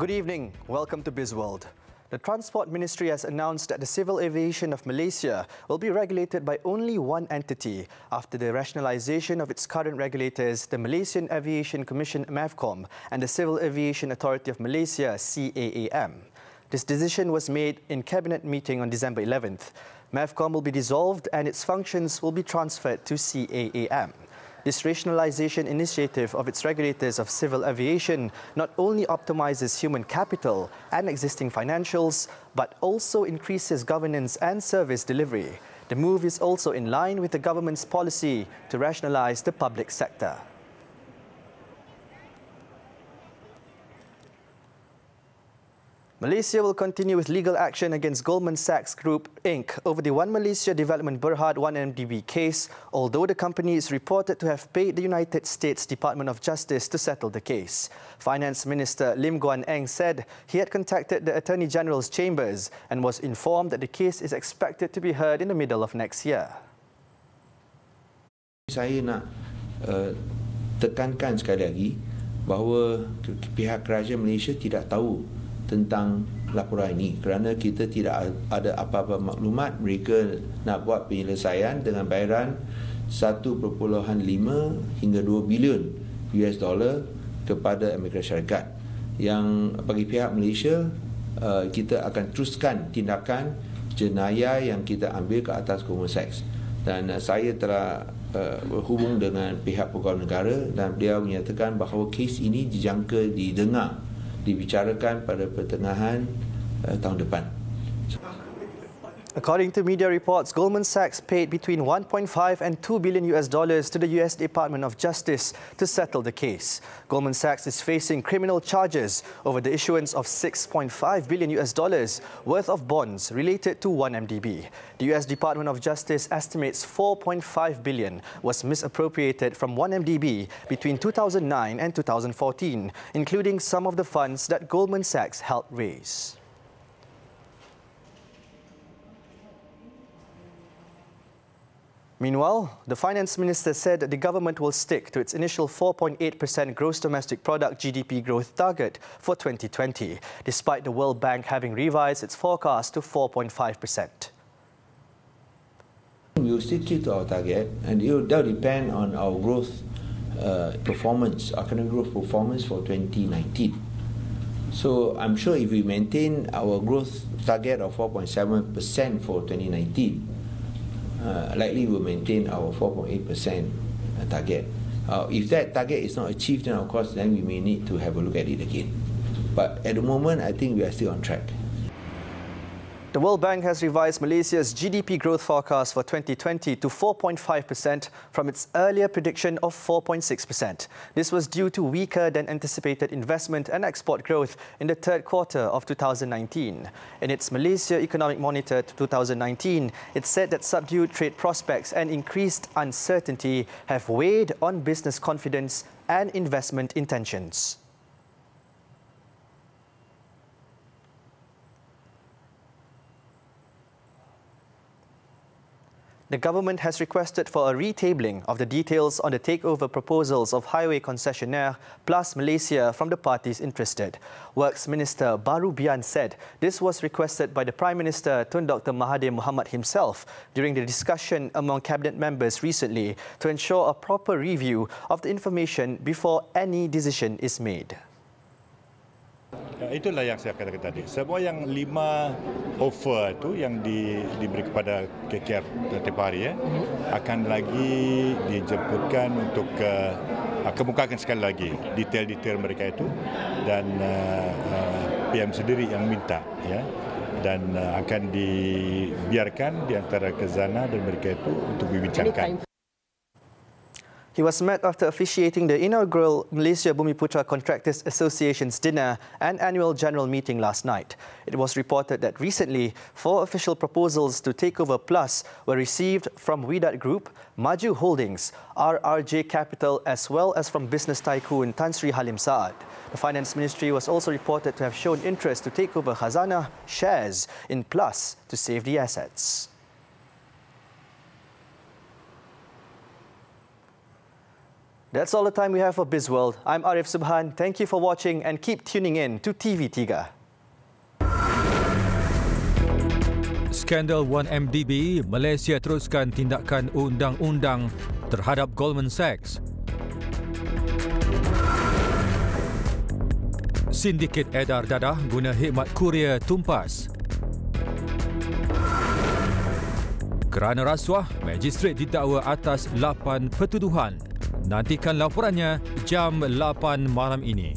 Good evening. Welcome to Bizworld. The Transport Ministry has announced that the civil aviation of Malaysia will be regulated by only one entity after the rationalisation of its current regulators, the Malaysian Aviation Commission (MAVCOM) and the Civil Aviation Authority of Malaysia (CAAM). This decision was made in Cabinet meeting on December 11th. MAVCOM will be dissolved and its functions will be transferred to CAAM. This rationalisation initiative of its regulators of civil aviation not only optimises human capital and existing financials, but also increases governance and service delivery. The move is also in line with the government's policy to rationalise the public sector. Malaysia will continue with legal action against Goldman Sachs Group Inc. over the One Malaysia Development Berhad 1MDB case, although the company is reported to have paid the United States Department of Justice to settle the case. Finance Minister Lim Guan Eng said he had contacted the Attorney General's chambers and was informed that the case is expected to be heard in the middle of next year. Saya nak tekankan sekali lagi bahawa pihak kerajaan Malaysia tidak tahu tentang laporan ini kerana kita tidak ada apa-apa maklumat mereka nak buat penyelesaian dengan bayaran 1.5 hingga 2 bilion US dollar kepada Amerika Syarikat, yang bagi pihak Malaysia kita akan teruskan tindakan jenayah yang kita ambil ke atas Goldman Sachs, dan saya telah berhubung dengan pihak pegawai negara dan beliau menyatakan bahawa kes ini dijangka dibicarakan pada pertengahan tahun depan. According to media reports, Goldman Sachs paid between 1.5 and 2 billion US dollars to the US Department of Justice to settle the case. Goldman Sachs is facing criminal charges over the issuance of 6.5 billion US dollars worth of bonds related to 1MDB. The US Department of Justice estimates 4.5 billion was misappropriated from 1MDB between 2009 and 2014, including some of the funds that Goldman Sachs helped raise. Meanwhile, the Finance Minister said that the government will stick to its initial 4.8% gross domestic product GDP growth target for 2020, despite the World Bank having revised its forecast to 4.5%. We will stick to our target, and it will depend on our growth performance, economic growth performance for 2019. So I'm sure if we maintain our growth target of 4.7% for 2019, likely we'll maintain our 4.8% target. If that target is not achieved, then of course then we may need to have a look at it again. But at the moment, I think we are still on track. The World Bank has revised Malaysia's GDP growth forecast for 2020 to 4.5% from its earlier prediction of 4.6%. This was due to weaker than anticipated investment and export growth in the third quarter of 2019. In its Malaysia Economic Monitor 2019, it said that subdued trade prospects and increased uncertainty have weighed on business confidence and investment intentions. The government has requested for a retabling of the details on the takeover proposals of highway concessionaire Plus Malaysia from the parties interested. Works Minister Baru Bian said this was requested by the Prime Minister Tun Dr. Mahathir Mohamad himself during the discussion among cabinet members recently to ensure a proper review of the information before any decision is made. Itulah yang saya katakan tadi. Semua yang 5 offer itu yang diberi kepada KKR tempoh hari akan lagi dijemputkan untuk kemukakan sekali lagi detail-detail mereka itu, dan PM sendiri yang minta dan akan dibiarkan di antara khazanah dan mereka itu untuk dibincangkan. He was met after officiating the inaugural Malaysia Bumiputra Contractors Association's dinner and annual general meeting last night. It was reported that recently, 4 official proposals to take over Plus were received from Widat Group, Maju Holdings, RRJ Capital, as well as from business tycoon Tan Sri Halim Saad. The Finance Ministry was also reported to have shown interest to take over Khazanah shares in Plus to save the assets. That's all the time we have for Bizworld. I'm Arif Subhan. Thank you for watching and keep tuning in to TV3. Skandal 1MDB, Malaysia teruskan tindakan undang-undang terhadap Goldman Sachs. Sindiket edar dadah guna khidmat kurier tumpas. Kerana rasuah, magistrate didakwa atas 8 pertuduhan. Nantikan laporannya jam 8 malam ini.